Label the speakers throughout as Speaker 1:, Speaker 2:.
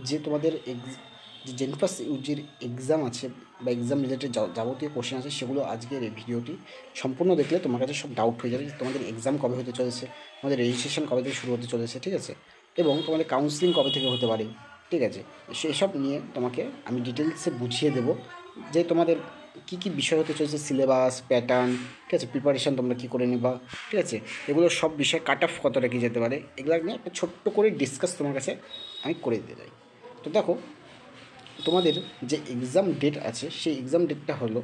Speaker 1: যে তোমাদের যে জেনপাস ইউজির এক্সাম আছে বা এক্সাম রিলেটেড যাবতীয় কোশ্চেন আছে, সেগুলো আজকের এই ভিডিওটি সম্পূর্ণ দেখলে তোমার কাছে সব ডাউট হয়ে যাবে যে তোমাদের এক্সাম কবে হতে চলেছে, তোমাদের রেজিস্ট্রেশন কবে থেকে শুরু হতে চলেছে, ঠিক আছে, এবং তোমাদের কাউন্সিলিং কবে থেকে হতে পারে, ঠিক আছে। সেসব নিয়ে তোমাকে আমি ডিটেলসে বুঝিয়ে দেবো যে তোমাদের কী কী বিষয় হতে চলেছে, সিলেবাস প্যাটার্ন, ঠিক আছে, প্রিপারেশান তোমরা কী করে নিবা, ঠিক আছে, এগুলো সব বিষয় কাট অফ কতটা কী যেতে পারে, এগুলো নিয়ে একটা ছোট্ট করে ডিসকাস তোমার কাছে আমি করে দিতে চাই। তো দেখো, তোমাদের যে এক্সাম ডেট আছে সেই এক্সাম ডেটটা হলো,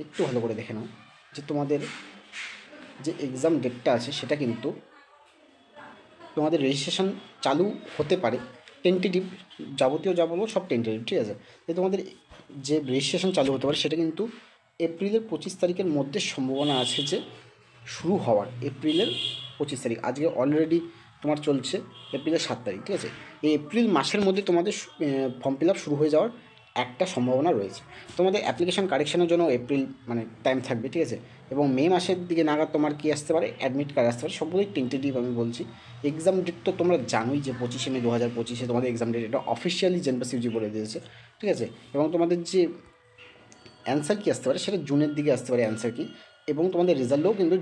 Speaker 1: একটু ভালো করে দেখে নাও, যে তোমাদের যে এক্সাম ডেটটা আছে সেটা কিন্তু তোমাদের রেজিস্ট্রেশন চালু হতে পারে টেন্টেটিভ, যাবতীয় যা বলবো সব টেন্টেটিভ, ঠিক আছে। যে তোমাদের যে রেজিস্ট্রেশন চালু হতে পারে সেটা কিন্তু এপ্রিলের 25 তারিখের মধ্যে সম্ভাবনা আছে যে শুরু হওয়ার। এপ্রিলের 25 তারিখ, আজকে অলরেডি তোমার চলছে এপ্রিলের 7 তারিখ, ঠিক আছে। এই এপ্রিল মাসের মধ্যে তোমাদের ফর্ম ফিল আপ শুরু হয়ে যাওয়ার একটা সম্ভাবনা রয়েছে। তোমাদের অ্যাপ্লিকেশন কারেকশনের জন্য এপ্রিল মানে টাইম থাকবে, ঠিক আছে। এবং মে মাসের দিকে নাগাদ তোমার কী আসতে পারে, অ্যাডমিট কার্ড আসতে পারে, সবগুলোই টেন্টেটিভ আমি বলছি। এক্সাম ডেট তো তোমরা জানোই যে 25শে মে 2025 তোমাদের এক্সাম ডেট, এটা অফিসিয়ালি জেনপাস ইউজি বলে দিয়েছে, ঠিক আছে। এবং তোমাদের যে অ্যান্সার কী আসতে পারে সেটা জুনের দিকে আসতে পারে অ্যান্সার কি, এবং তোমাদের রেজাল্টও কিন্তু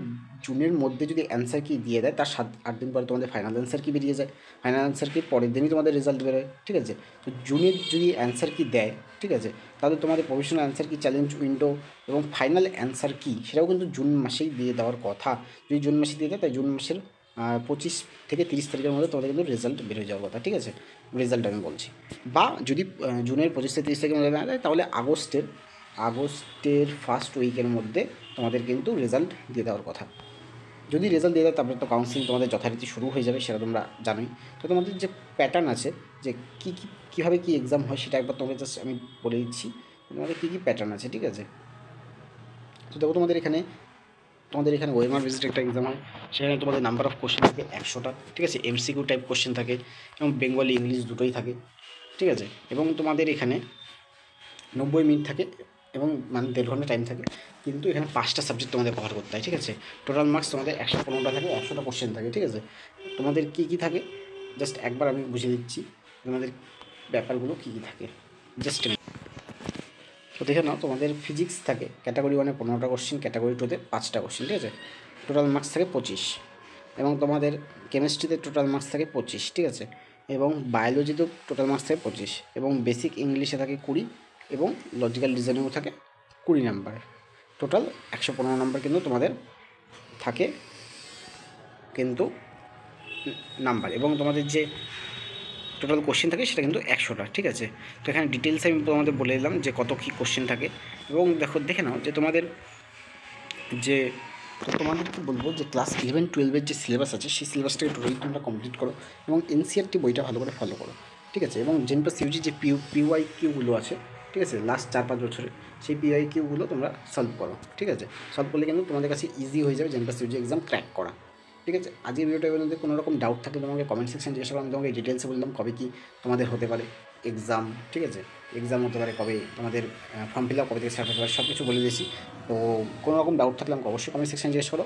Speaker 1: জুনের মধ্যে যদি অ্যান্সার কি দিয়ে দেয় তার 7-8 দিন পরে তোমাদের ফাইনাল অ্যান্সার কি বেরিয়ে যায়, ফাইনাল অ্যান্সার কি পরের দিনই তোমাদের রেজাল্ট বেরোয়, ঠিক আছে। তো জুনের যদি অ্যান্সার কি দেয়, ঠিক আছে, তাহলে তোমাদের প্রফেশনাল অ্যান্সার কি, চ্যালেঞ্জ উইন্ডো এবং ফাইনাল অ্যান্সার কি সেটাও কিন্তু জুন মাসেই দিয়ে দেওয়ার কথা। যদি জুন মাসে দিয়ে দেয় তাই জুন মাসের 25 থেকে 30 তারিখের মধ্যে তোমাদের কিন্তু রেজাল্ট বেরোয় যাওয়ার কথা, ঠিক আছে। রেজাল্ট আমি বলছি, বা যদি জুনের 25 থেকে 30 তারিখের মধ্যে না দেয় তাহলে আগস্টের ফার্স্ট উইকের মধ্যে তোমাদের কিন্তু রেজাল্ট দিয়ে দেওয়ার কথা। যদি রেজাল্ট দিয়ে দেয় তারপরে তো কাউন্সিলিং তোমাদের যথারীতি শুরু হয়ে যাবে, সেটা তোমরা জানোই। তো তোমাদের যে প্যাটার্ন আছে, যে কীভাবে কী এক্সাম হয় সেটা একবার তোমাদের জাস্ট আমি বলে দিচ্ছি, তোমাদের কী কী প্যাটার্ন আছে, ঠিক আছে। তো দেখো, তোমাদের এখানে ওয়েমার ভিজিট একটা এক্সাম হয়, সেখানে তোমাদের নাম্বার অফ কোশ্চেন থাকে 100টা, ঠিক আছে। এমসিকিউ টাইপ কোশ্চেন থাকে এবং বেঙ্গলি ইংলিশ দুটোই থাকে, ঠিক আছে। এবং তোমাদের এখানে 90 মিনিট থাকে এবং মানে 1.5 ঘন্টা টাইম থাকে, কিন্তু এখানে 5টা সাবজেক্ট তোমাদের কভার করতে হয়, ঠিক আছে। টোটাল মার্কস তোমাদের 115টা থাকে, 100টা কোশ্চেন থাকে, ঠিক আছে। তোমাদের কী কী থাকে জাস্ট একবার আমি বুঝিয়ে দিচ্ছি তোমাদের ব্যাপারগুলো কী কী থাকে, জাস্ট। তো দেখে নাও, তোমাদের ফিজিক্স থাকে ক্যাটাগরি 1-এ 15টা কোশ্চেন, ক্যাটাগরি 2-তে 5টা কোশ্চেন, ঠিক আছে। টোটাল মার্কস থাকে 25। এবং তোমাদের কেমিস্ট্রিতে টোটাল মার্কস থাকে 25, ঠিক আছে। এবং বায়োলজিতেও টোটাল মার্কস থাকে 25, এবং বেসিক ইংলিশে থাকে 20, এবং লজিক্যাল রিজনিংও থাকে 20 নাম্বার। টোটাল 115 নাম্বার কিন্তু তোমাদের থাকে কিন্তু নাম্বার, এবং তোমাদের যে টোটাল কোশ্চেন থাকে সেটা কিন্তু 100টা, ঠিক আছে। তো এখানে ডিটেলসে আমি তোমাদের বলে দিলাম যে কত কী কোশ্চেন থাকে। এবং দেখে নাও যে যে তোমাদেরকে বলবো যে ক্লাস 11-12-এর যে সিলেবাস আছে সেই সিলেবাসটাকে টোটালি তোমরা কমপ্লিট করো, এবং এনসিআরটি বইটা ভালো করে ফলো করো, ঠিক আছে। এবং জেনপাস ইউজি যে পিওয়াই কিউগুলো আছে, ঠিক আছে, লাস্ট 4-5 বছরে সেই পিওয়াই কিউগুলো তোমরা সলভ করো, ঠিক আছে। সলভ করলে কিন্তু তোমাদের কাছে ইজি হয়ে যাবে জেনপাস ইউজি এক্সাম ক্র্যাক করা, ঠিক আছে। আজকের ভিডিওটার মধ্যে কোনো রকম ডাউট থাকলে তোমাকে কমেন্ট সেকশন জিজ্ঞাসা করো, আমি তোমাকে ডিটেলসে বললাম কবে কী তোমাদের হতে পারে এক্সাম, ঠিক আছে। এক্সাম হতে পারে কবে, তোমাদের ফর্ম ফিল আপ কবে থেকে স্টার্ট হতে পারে, সব কিছু বলে দিয়েছি। তো কোনো রকম ডাউট থাকলে আমাকে অবশ্যই কমেন্ট সেকশন জিজ্ঞেস করো।